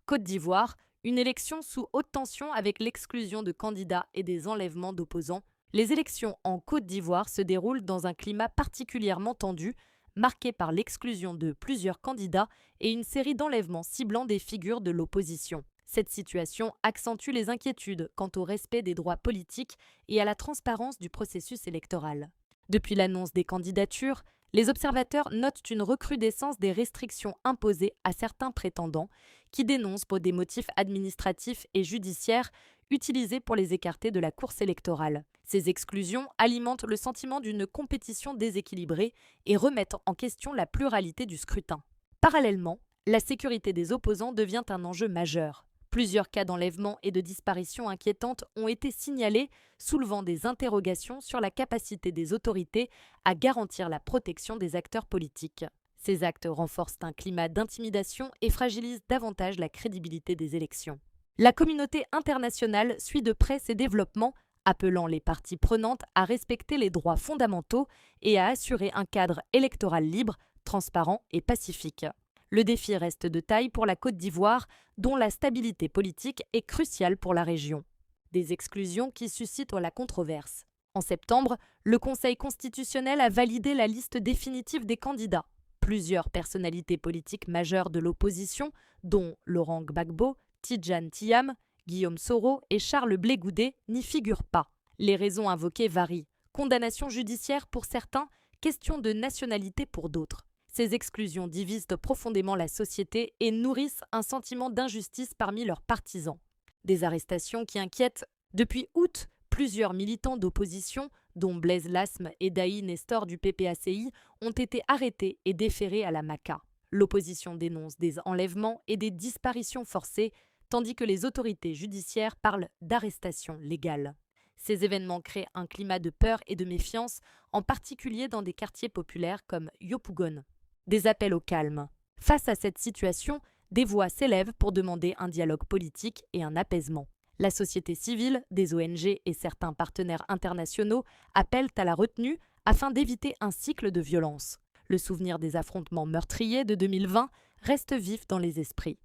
Côte d'Ivoire, une élection sous haute tension avec l'exclusion de candidats et des enlèvements d'opposants. Les élections en Côte d'Ivoire se déroulent dans un climat particulièrement tendu, marqué par l'exclusion de plusieurs candidats et une série d'enlèvements ciblant des figures de l'opposition. Cette situation accentue les inquiétudes quant au respect des droits politiques et à la transparence du processus électoral. Depuis l'annonce des candidatures, les observateurs notent une recrudescence des restrictions imposées à certains prétendants qui dénoncent pour des motifs administratifs et judiciaires utilisés pour les écarter de la course électorale. Ces exclusions alimentent le sentiment d'une compétition déséquilibrée et remettent en question la pluralité du scrutin. Parallèlement, la sécurité des opposants devient un enjeu majeur. Plusieurs cas d'enlèvement et de disparition inquiétantes ont été signalés, soulevant des interrogations sur la capacité des autorités à garantir la protection des acteurs politiques. Ces actes renforcent un climat d'intimidation et fragilisent davantage la crédibilité des élections. La communauté internationale suit de près ces développements, appelant les parties prenantes à respecter les droits fondamentaux et à assurer un cadre électoral libre, transparent et pacifique. Le défi reste de taille pour la Côte d'Ivoire, dont la stabilité politique est cruciale pour la région. Des exclusions qui suscitent la controverse. En septembre, le Conseil constitutionnel a validé la liste définitive des candidats. Plusieurs personnalités politiques majeures de l'opposition, dont Laurent Gbagbo, Tidjane Thiam, Guillaume Soro et Charles Blé Goudé, n'y figurent pas. Les raisons invoquées varient. Condamnation judiciaire pour certains, question de nationalité pour d'autres. Ces exclusions divisent profondément la société et nourrissent un sentiment d'injustice parmi leurs partisans. Des arrestations qui inquiètent. Depuis août, plusieurs militants d'opposition, dont Blaise Lasme et Daï Nestor du PPACI, ont été arrêtés et déférés à la Maka. L'opposition dénonce des enlèvements et des disparitions forcées, tandis que les autorités judiciaires parlent d'arrestations légales. Ces événements créent un climat de peur et de méfiance, en particulier dans des quartiers populaires comme Yopougon. Des appels au calme. Face à cette situation, des voix s'élèvent pour demander un dialogue politique et un apaisement. La société civile, des ONG et certains partenaires internationaux appellent à la retenue afin d'éviter un cycle de violence. Le souvenir des affrontements meurtriers de 2020 reste vif dans les esprits.